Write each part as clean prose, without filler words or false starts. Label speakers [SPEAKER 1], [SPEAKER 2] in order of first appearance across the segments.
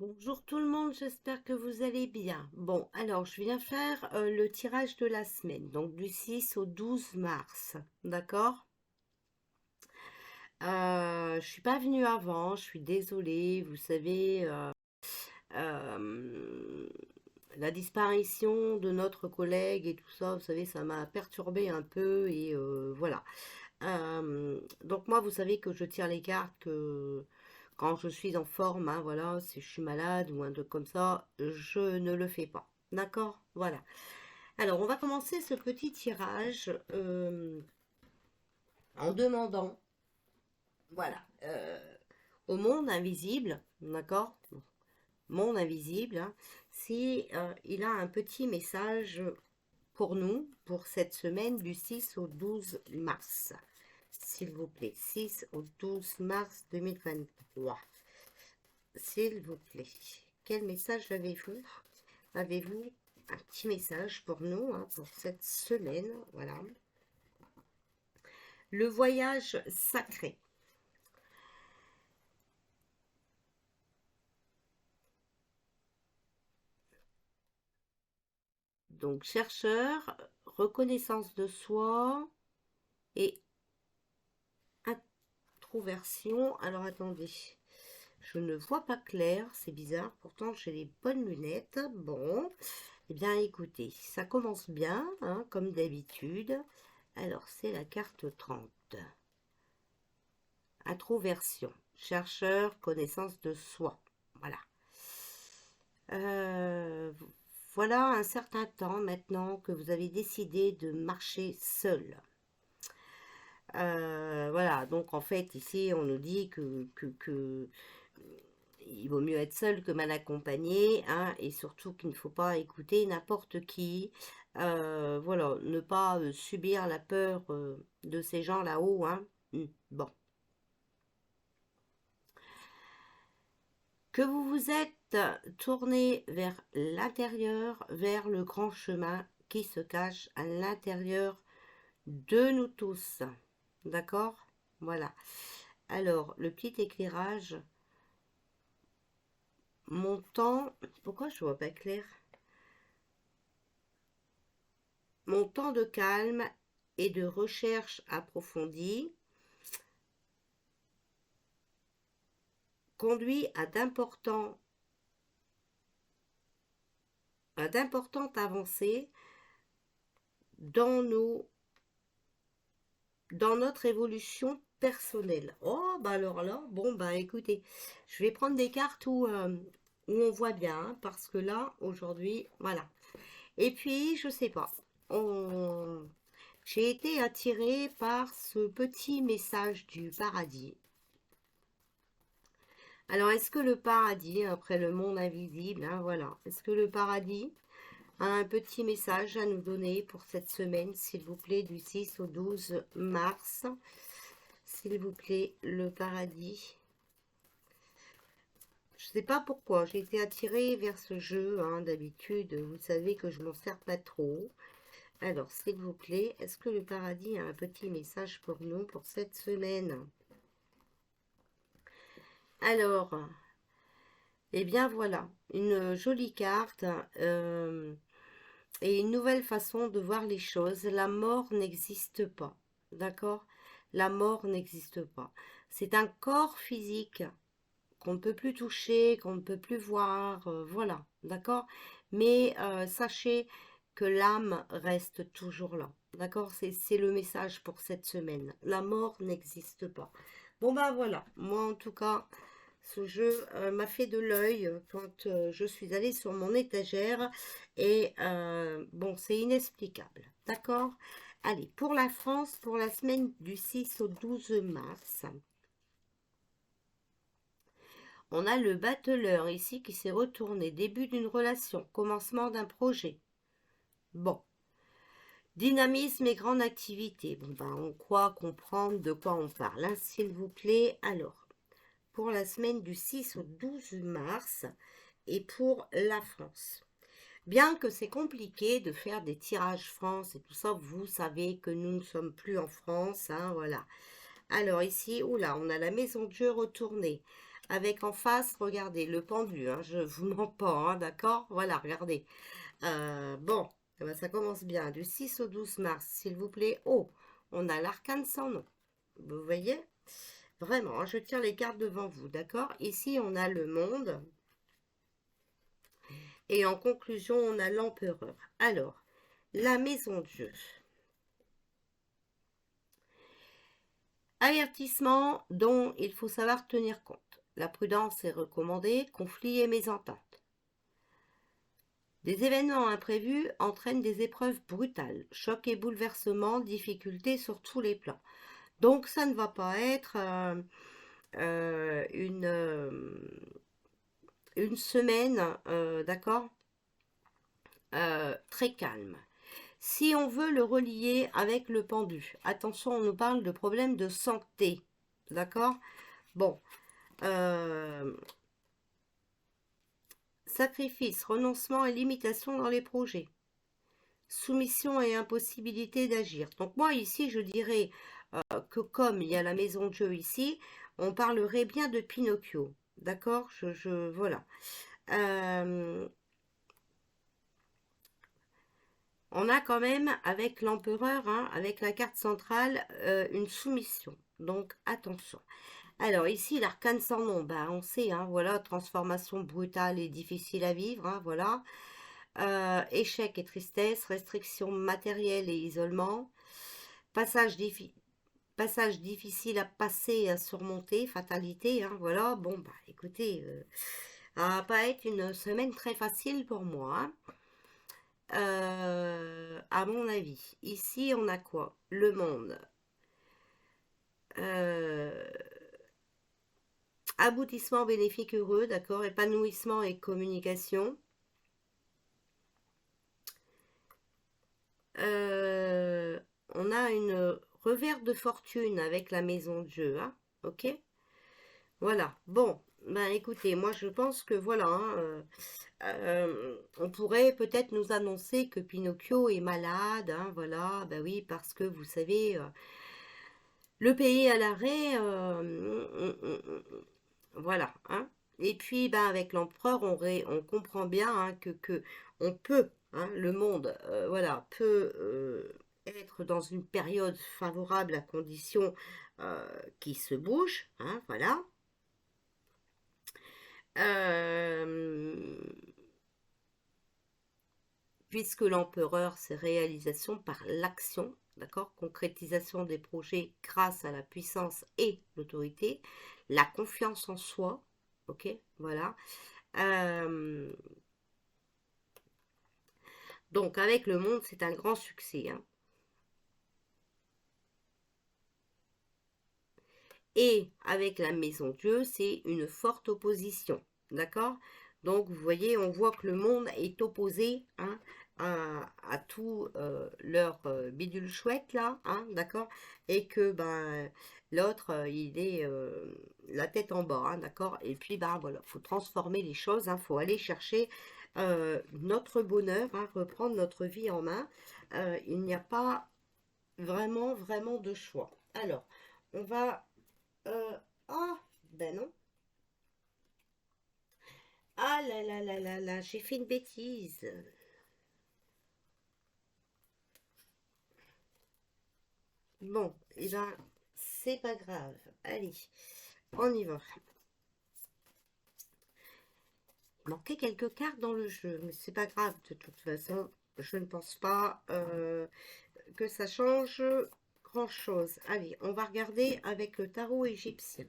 [SPEAKER 1] Bonjour tout le monde, j'espère que vous allez bien. Bon, alors je viens faire le tirage de la semaine, donc du 6 au 12 mars, d'accord? Je suis pas venue avant, je suis désolée, vous savez, euh, la disparition de notre collègue et tout ça, vous savez, ça m'a perturbée un peu et voilà. Donc moi, vous savez que je tire les cartes que quand je suis en forme, hein, voilà, si je suis malade ou un truc comme ça, je ne le fais pas. D'accord? Voilà. Alors, on va commencer ce petit tirage en demandant, voilà, au monde invisible, d'accord? Monde invisible, hein, si il a un petit message pour nous, pour cette semaine du 6 au 12 mars. S'il vous plaît, 6 au 12 mars 2023. S'il vous plaît. Quel message avez-vous? Avez-vous un petit message pour nous, hein, pour cette semaine? Voilà. Le voyage sacré. Donc, chercheur, reconnaissance de soi et introversion. Alors, attendez. Je ne vois pas clair, c'est bizarre. Pourtant, j'ai les bonnes lunettes. Bon, eh bien, écoutez, ça commence bien, hein, comme d'habitude. Alors, c'est la carte 30. Introversion, chercheur, connaissance de soi. Voilà. Euh, voilà un certain temps maintenant que vous avez décidé de marcher seul. Voilà, donc en fait, ici, on nous dit que il vaut mieux être seul que mal accompagné, hein, et surtout qu'il ne faut pas écouter n'importe qui. Voilà, ne pas subir la peur de ces gens là-haut, hein. Bon. Que vous vous êtes tourné vers l'intérieur, vers le grand chemin qui se cache à l'intérieur de nous tous. D'accord? Voilà. Alors, le petit éclairage, mon temps, pourquoi je vois pas clair? Mon temps de calme et de recherche approfondie conduit à d'importantes avancées dans dans notre évolution personnelle. Oh, bah alors là, bon, bah écoutez, je vais prendre des cartes où on voit bien, hein, parce que là, aujourd'hui, voilà. Et puis, je sais pas, j'ai été attirée par ce petit message du paradis. Alors, est-ce que le paradis, après le monde invisible, hein, voilà, est-ce que le paradis a un petit message à nous donner pour cette semaine, s'il vous plaît, du 6 au 12 mars? S'il vous plaît, le paradis. Je ne sais pas pourquoi, j'ai été attirée vers ce jeu, hein, d'habitude, vous savez que je m'en sers pas trop. Alors, s'il vous plaît, est-ce que le paradis a un petit message pour nous pour cette semaine? Alors, eh bien voilà, une jolie carte et une nouvelle façon de voir les choses. La mort n'existe pas, d'accord? La mort n'existe pas. C'est un corps physique qu'on ne peut plus toucher, qu'on ne peut plus voir, voilà, d'accord? Mais sachez que l'âme reste toujours là, d'accord? C'est le message pour cette semaine. La mort n'existe pas. Bon ben voilà, moi en tout cas, ce jeu m'a fait de l'œil quand je suis allée sur mon étagère et bon, c'est inexplicable, d'accord? Allez, pour la France, pour la semaine du 6 au 12 mars, on a le battleur ici qui s'est retourné. Début d'une relation, commencement d'un projet. Bon. Dynamisme et grande activité. Bon, ben, on croit comprendre de quoi on parle, hein, s'il vous plaît. Alors, pour la semaine du 6 au 12 mars et pour la France. Bien que c'est compliqué de faire des tirages France et tout ça, vous savez que nous ne sommes plus en France, hein, voilà. Alors ici, oula, on a la maison de jeu retournée. Avec en face, regardez, le pendu, hein, je vous mens pas, hein, d'accord? Voilà, regardez. Bon, eh ben, ça commence bien. Du 6 au 12 mars, s'il vous plaît. Oh, on a l'arcane sans nom. Vous voyez? Vraiment, hein, je tiens les cartes devant vous, d'accord? Ici, on a le monde. Et en conclusion, on a l'empereur. Alors, la maison de jeu. Avertissement dont il faut savoir tenir compte. La prudence est recommandée, conflits et mésententes. Des événements imprévus entraînent des épreuves brutales, chocs et bouleversements, difficultés sur tous les plans. Donc ça ne va pas être une semaine, d'accord, très calme. Si on veut le relier avec le pendu, attention, on nous parle de problèmes de santé, d'accord? Bon, sacrifice, renoncement et limitation dans les projets. Soumission et impossibilité d'agir. Donc moi ici, je dirais que comme il y a la maison de jeu ici, on parlerait bien de Pinocchio. D'accord, voilà. On a quand même avec l'empereur, hein, avec la carte centrale, une soumission. Donc attention. Alors ici, l'arcane sans nom, ben, on sait, hein, voilà, transformation brutale et difficile à vivre, hein, voilà. Échec et tristesse, restrictions matérielles et isolement, passage, passage difficile à passer et à surmonter, fatalité, hein, voilà. Bon, bah écoutez, ça va pas être une semaine très facile pour moi, hein. À mon avis. Ici, on a quoi? Le monde. Euh, aboutissement bénéfique heureux, d'accord? Épanouissement et communication. On a une revers de fortune avec la maison de jeu, hein, ok? Voilà. Bon, ben écoutez, moi je pense que voilà, hein, on pourrait peut-être nous annoncer que Pinocchio est malade, hein, voilà, ben oui, parce que vous savez, le pays à l'arrêt, voilà, hein. Et puis, ben, avec l'empereur, on comprend bien, hein, que on peut, hein, le monde, voilà, peut être dans une période favorable à condition qu'il se bouge, hein, voilà. Euh, puisque l'empereur, c'est réalisation par l'action, d'accord, concrétisation des projets grâce à la puissance et l'autorité, la confiance en soi, ok, voilà. Euh, donc avec le monde, c'est un grand succès, hein. Et avec la maison Dieu, c'est une forte opposition, d'accord? Donc vous voyez, on voit que le monde est opposé, hein, à tout leur bidule chouette là, hein, d'accord? Et que ben l'autre, il est la tête en bas, hein, d'accord? Et puis ben voilà, faut transformer les choses, hein, faut aller chercher notre bonheur, hein, reprendre notre vie en main. Il n'y a pas vraiment de choix. Alors, on va oh, ben non. Ah là là là là là, j'ai fait une bêtise. Bon, et ben, c'est pas grave. Allez, on y va. Manquait quelques cartes dans le jeu, mais c'est pas grave. De toute façon, je ne pense pas que ça change grand-chose. Allez, on va regarder avec le tarot égyptien.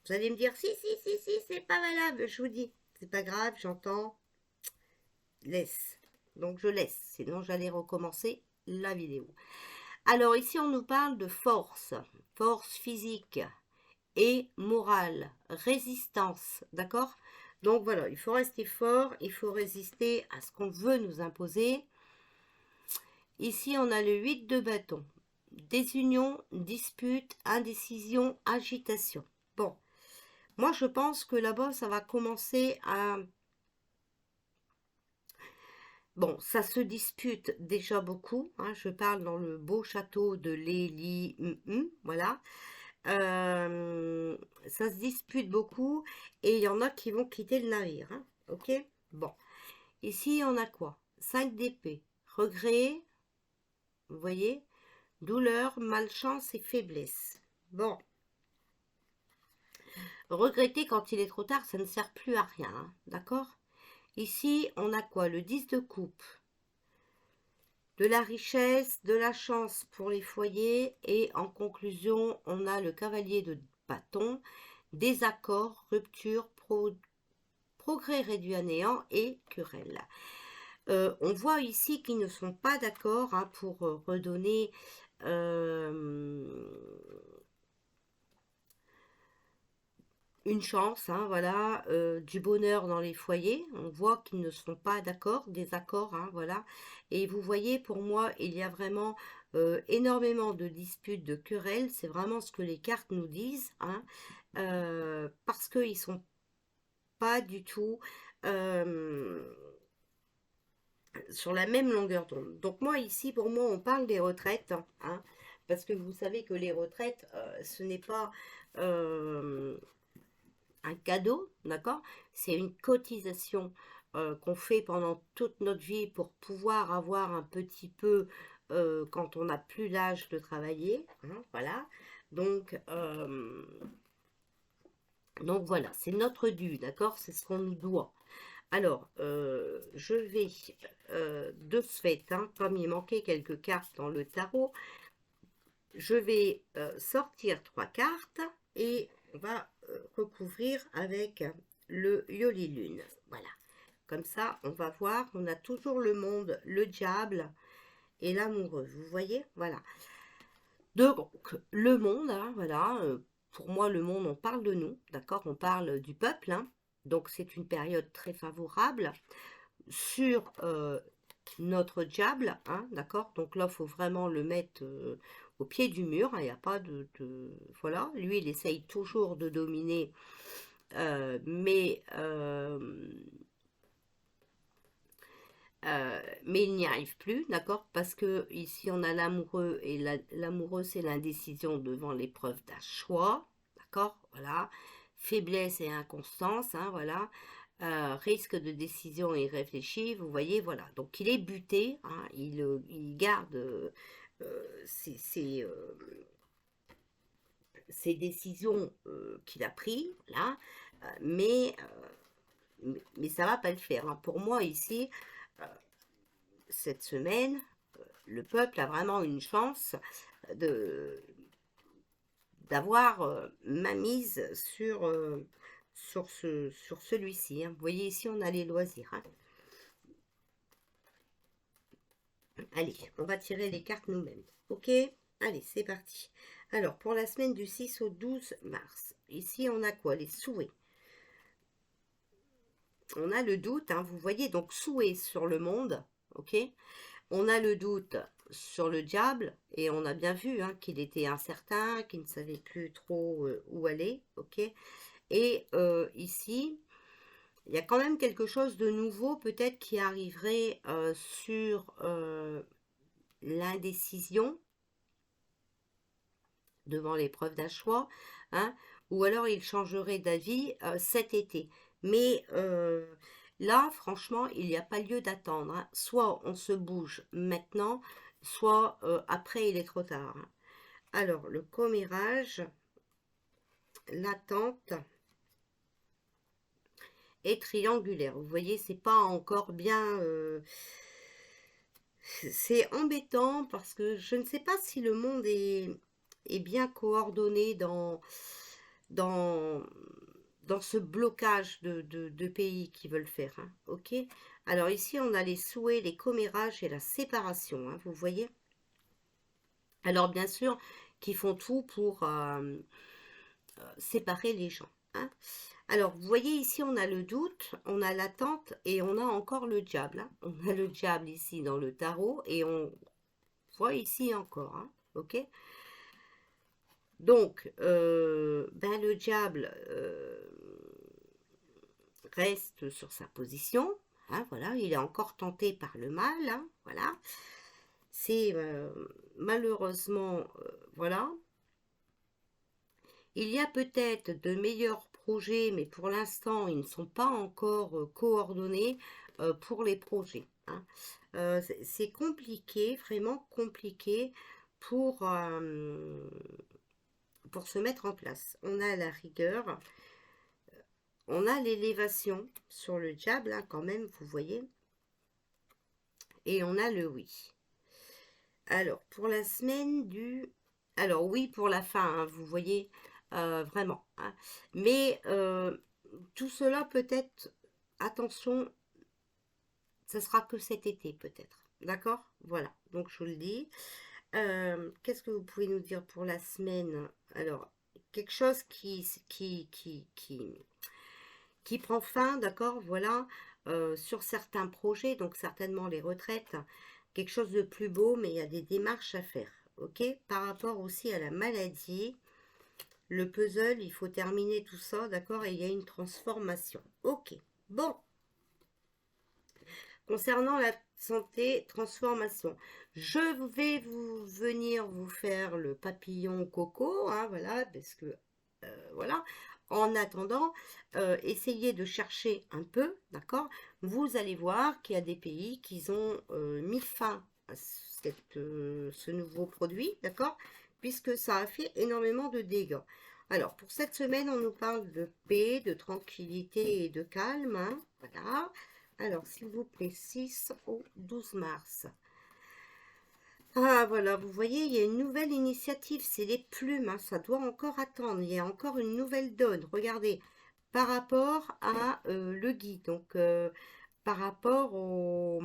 [SPEAKER 1] Vous allez me dire, si, c'est pas valable. Je vous dis, c'est pas grave, j'entends. Laisse. Donc je laisse, sinon j'allais recommencer la vidéo. Alors ici on nous parle de force, force physique et morale, résistance, d'accord? Donc voilà, il faut rester fort, il faut résister à ce qu'on veut nous imposer. Ici on a le 8 de bâton, désunion, dispute, indécision, agitation. Bon, moi je pense que là-bas ça va commencer à Bon, ça se dispute déjà beaucoup, hein, je parle dans le beau château de Lélie, voilà. Euh, Ça se dispute beaucoup et il y en a qui vont quitter le navire, hein, ok? Bon, ici on a quoi? 5 d'épée, regret, vous voyez? Douleur, malchance et faiblesse. Bon, regretter quand il est trop tard, ça ne sert plus à rien, hein, d'accord? Ici, on a quoi? Le 10 de coupe, de la richesse, de la chance pour les foyers et en conclusion, on a le cavalier de bâton, désaccord, rupture, progrès réduit à néant et querelle. On voit ici qu'ils ne sont pas d'accord, hein, pour redonner euh, une chance, hein, voilà, du bonheur dans les foyers. On voit qu'ils ne sont pas d'accord, des accords, hein, voilà. Et vous voyez, pour moi, il y a vraiment énormément de disputes, de querelles. C'est vraiment ce que les cartes nous disent, hein, parce qu'ils sont pas du tout euh, sur la même longueur d'onde. Donc moi, ici, pour moi, on parle des retraites, hein, parce que vous savez que les retraites, ce n'est pas... un cadeau, d'accord? C'est une cotisation qu'on fait pendant toute notre vie pour pouvoir avoir un petit peu quand on n'a plus l'âge de travailler, hein, voilà. Donc, euh, donc voilà, c'est notre dû, d'accord? C'est ce qu'on nous doit. Alors, je vais de ce fait, hein, comme il manquait quelques cartes dans le tarot, je vais sortir 3 cartes et on va recouvrir avec le Yoli Lune. Voilà. Comme ça, on va voir, on a toujours le monde, le diable et l'amoureux. Vous voyez? Voilà. Donc, le monde, hein, voilà. Pour moi, le monde, on parle de nous, d'accord? On parle du peuple, hein. Donc, c'est une période très favorable sur notre diable, hein, d'accord? Donc là, il faut vraiment le mettre au pied du mur, hein, il n'y a pas Voilà, lui, il essaye toujours de dominer, mais il n'y arrive plus, d'accord? Parce que ici, on a l'amoureux, et l'amoureux, c'est l'indécision devant l'épreuve d'un choix, d'accord? Voilà. Faiblesse et inconstance, hein, voilà. Risque de décision irréfléchie, vous voyez, voilà. Donc, il est buté, hein, il garde ses, ses décisions qu'il a prises, là, mais, mais ça va pas le faire, hein. Pour moi, ici, cette semaine, le peuple a vraiment une chance de d'avoir ma mise sur celui-ci, hein. Vous voyez ici, on a les loisirs, hein. Allez, on va tirer les cartes nous-mêmes. Ok? Allez, c'est parti. Alors, pour la semaine du 6 au 12 mars, ici, on a quoi? Les souhaits. On a le doute, hein, vous voyez, donc souhait sur le monde, ok? On a le doute sur le diable, et on a bien vu, hein, qu'il était incertain, qu'il ne savait plus trop où aller, ok? Et ici, il y a quand même quelque chose de nouveau, peut-être, qui arriverait sur l'indécision devant l'épreuve d'un choix, hein, ou alors il changerait d'avis cet été. Mais là, franchement, il n'y a pas lieu d'attendre, hein. Soit on se bouge maintenant, soit après il est trop tard, hein. Alors, le commérage, l'attente est triangulaire. Vous voyez, c'est pas encore bien... c'est embêtant parce que je ne sais pas si le monde est bien coordonné dans, dans ce blocage de pays qui veulent faire, hein, ok? Alors ici, on a les souhaits, les commérages et la séparation, hein, vous voyez? Alors bien sûr, qui font tout pour séparer les gens, hein. Alors, vous voyez ici, on a le doute, on a l'attente et on a encore le diable, hein. On a le diable ici dans le tarot et on voit ici encore, hein, ok? Donc, ben le diable reste sur sa position, hein, voilà, il est encore tenté par le mal, hein, voilà. C'est malheureusement, voilà. Il y a peut-être de meilleurs projets, mais pour l'instant, ils ne sont pas encore coordonnés pour les projets, hein. C'est compliqué, vraiment compliqué pour se mettre en place. On a la rigueur, on a l'élévation sur le diable, hein, quand même, vous voyez, et on a le oui. Alors, pour la semaine du... Alors, oui, pour la fin, hein, vous voyez, vraiment, hein. Mais tout cela peut-être, attention, ça sera que cet été peut-être. D'accord? Voilà, donc je vous le dis. Qu'est-ce que vous pouvez nous dire pour la semaine? Alors, quelque chose qui prend fin, d'accord? Voilà, sur certains projets, donc certainement les retraites, quelque chose de plus beau, mais il y a des démarches à faire, ok? Par rapport aussi à la maladie, le puzzle, il faut terminer tout ça, d'accord? Et il y a une transformation, ok. Bon, concernant la santé, transformation, je vais venir vous faire le papillon coco, hein, voilà, parce que, voilà. En attendant, essayez de chercher un peu, d'accord? Vous allez voir qu'il y a des pays qui ont mis fin à ce nouveau produit, d'accord? Puisque ça a fait énormément de dégâts. Alors, pour cette semaine, on nous parle de paix, de tranquillité et de calme, hein, voilà. Alors, s'il vous plaît, 6 au 12 mars. Ah, voilà, vous voyez, il y a une nouvelle initiative, c'est les plumes, hein, ça doit encore attendre, il y a encore une nouvelle donne. Regardez, par rapport à le guide, donc par rapport aux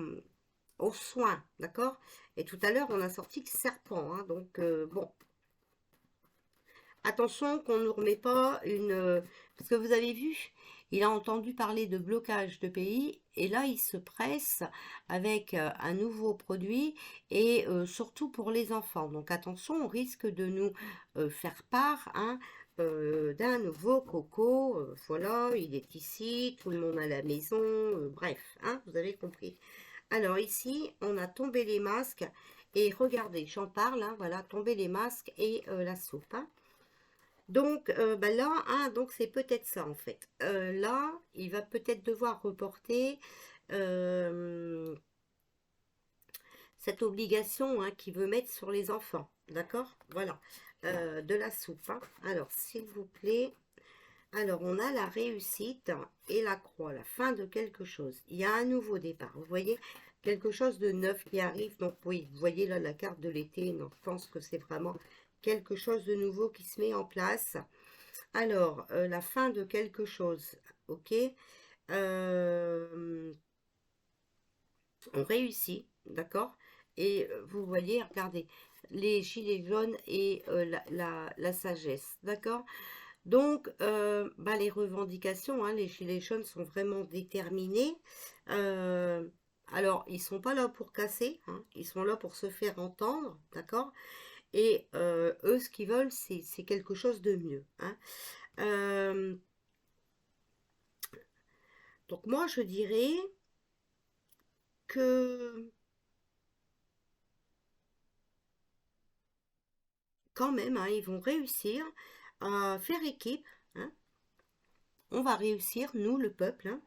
[SPEAKER 1] soins, d'accord? Et tout à l'heure, on a sorti le serpent, hein, donc bon, attention qu'on ne nous remet pas une... parce que vous avez vu, il a entendu parler de blocage de pays et là il se presse avec un nouveau produit et surtout pour les enfants. Donc attention, on risque de nous faire part, hein, d'un nouveau coco. Voilà, il est ici, tout le monde à la maison, bref, hein, vous avez compris. Alors ici, on a tombé les masques et regardez, j'en parle, hein, voilà, tomber les masques et la soupe, hein. Donc bah là, hein, donc c'est peut-être ça en fait. Là, il va peut-être devoir reporter euh, cette obligation, hein, qu'il veut mettre sur les enfants. D'accord? Voilà. De la soupe, hein. Alors, s'il vous plaît. Alors, on a la réussite et la croix, la fin de quelque chose. Il y a un nouveau départ. Vous voyez, quelque chose de neuf qui arrive. Donc, oui, vous voyez là la carte de l'été. Donc, je pense que c'est vraiment quelque chose de nouveau qui se met en place. Alors, la fin de quelque chose, ok. Euh, on réussit, d'accord. Et vous voyez, regardez, les gilets jaunes et la sagesse, d'accord. Donc, bah, les revendications, hein, les gilets jaunes sont vraiment déterminés. Euh, alors, ils sont pas là pour casser, hein, ils sont là pour se faire entendre, d'accord. Et eux, ce qu'ils veulent, c'est quelque chose de mieux, hein. Euh, donc moi, je dirais que quand même, hein, ils vont réussir à faire équipe, hein. On va réussir, nous, le peuple, hein.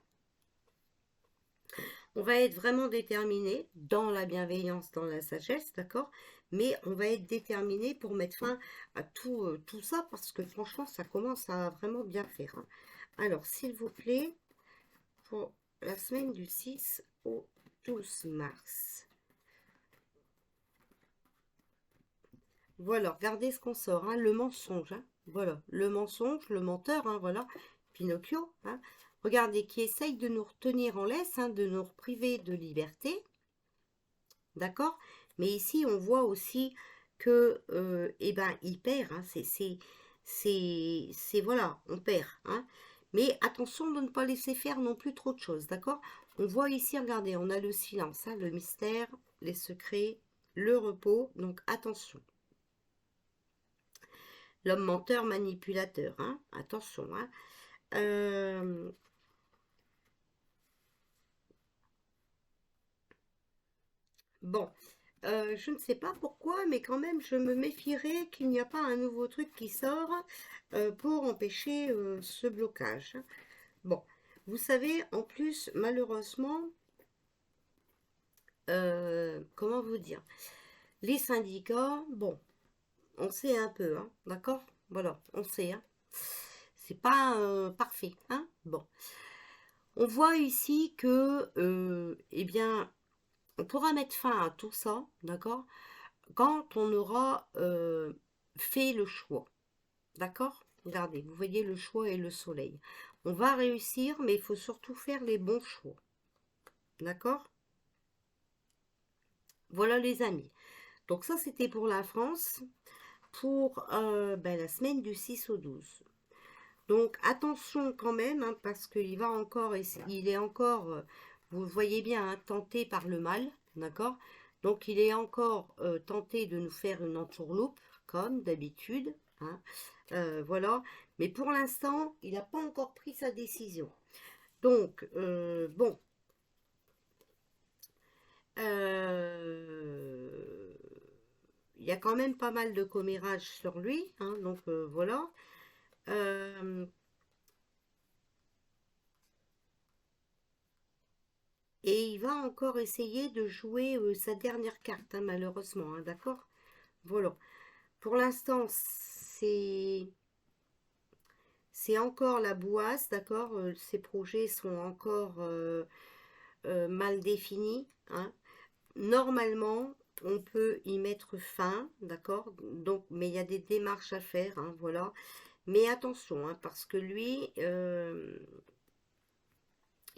[SPEAKER 1] On va être vraiment déterminés dans la bienveillance, dans la sagesse, d'accord? Mais on va être déterminés pour mettre fin à tout ça parce que franchement, ça commence à vraiment bien faire, hein. Alors, s'il vous plaît, pour la semaine du 6 au 12 mars. Voilà, regardez ce qu'on sort, hein, le mensonge, hein. Voilà, le mensonge, le menteur, hein, voilà, Pinocchio, hein. Regardez, qui essaye de nous retenir en laisse, hein, de nous priver de liberté, d'accord? Mais ici, on voit aussi que, eh ben, il perd, hein, voilà, on perd, hein. Mais attention de ne pas laisser faire non plus trop de choses, d'accord? On voit ici, regardez, on a le silence, hein, le mystère, les secrets, le repos, donc attention. L'homme menteur manipulateur, hein, attention, hein. Euh, Bon, je ne sais pas pourquoi, mais quand même, je me méfierais qu'il n'y a pas un nouveau truc qui sort pour empêcher ce blocage. Bon, vous savez, en plus, malheureusement, comment vous dire, les syndicats, bon, on sait un peu, hein, d'accord? Voilà, on sait, hein. C'est pas parfait, hein? Bon, on voit ici que, eh bien, on pourra mettre fin à tout ça, d'accord? Quand on aura fait le choix, d'accord? Regardez, vous voyez le choix et le soleil. On va réussir, mais il faut surtout faire les bons choix, d'accord? Voilà les amis. Donc ça, c'était pour la France, pour ben, la semaine du 6 au 12. Donc attention quand même, hein, parce qu'il va encore, il est encore, vous le voyez bien, hein, tenté par le mal, d'accord? Donc il est encore tenté de nous faire une entourloupe, comme d'habitude, hein, voilà. Mais pour l'instant, il n'a pas encore pris sa décision. Donc, bon, il y a quand même pas mal de commérages sur lui, hein, donc voilà. Euh, Et il va encore essayer de jouer sa dernière carte, hein, malheureusement, hein, d'accord? Voilà. Pour l'instant, c'est encore la boisse, d'accord? Ces projets sont encore mal définis, hein. Normalement, on peut y mettre fin, d'accord? Donc, mais il y a des démarches à faire, hein, voilà. Mais attention, hein, parce que lui,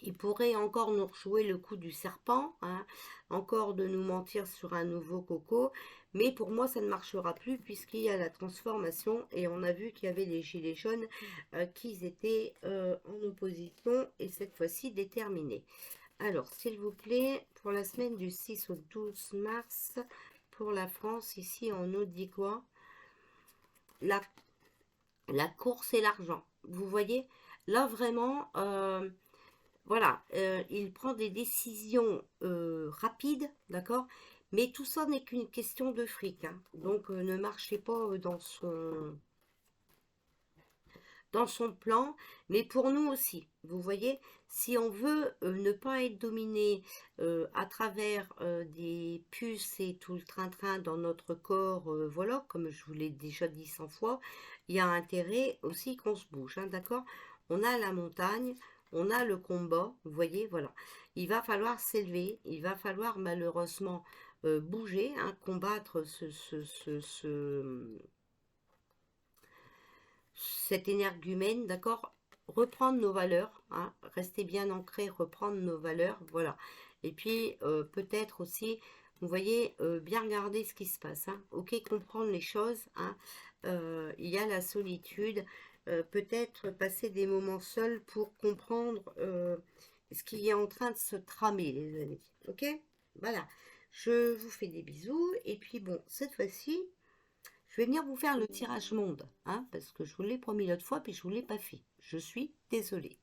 [SPEAKER 1] il pourrait encore nous rejouer le coup du serpent, hein, encore de nous mentir sur un nouveau coco, mais pour moi ça ne marchera plus puisqu'il y a la transformation et on a vu qu'il y avait les gilets jaunes qui étaient en opposition et cette fois-ci déterminés. Alors s'il vous plaît, pour la semaine du 6 au 12 mars, pour la France, ici on nous dit quoi? La, la course et l'argent. Vous voyez, là vraiment... voilà, il prend des décisions rapides, d'accord? Mais tout ça n'est qu'une question de fric, hein. Donc ne marchez pas dans son plan, mais pour nous aussi. Vous voyez, si on veut ne pas être dominé à travers des puces et tout le train-train dans notre corps, voilà, comme je vous l'ai déjà dit 100 fois, il y a intérêt aussi qu'on se bouge, hein, d'accord? On a la montagne, on a le combat, vous voyez, voilà. Il va falloir s'élever, il va falloir malheureusement bouger, hein, combattre cette énergumène, d'accord? Reprendre nos valeurs, hein, rester bien ancré, reprendre nos valeurs, voilà. Et puis, peut-être aussi, vous voyez, bien regarder ce qui se passe, hein, ok, comprendre les choses, hein, il y a la solitude, peut-être passer des moments seuls pour comprendre ce qui est en train de se tramer, les amis, ok? Voilà, je vous fais des bisous, et puis bon, cette fois-ci, je vais venir vous faire le tirage monde, hein, parce que je vous l'ai promis l'autre fois, puis je ne vous l'ai pas fait. Je suis désolée.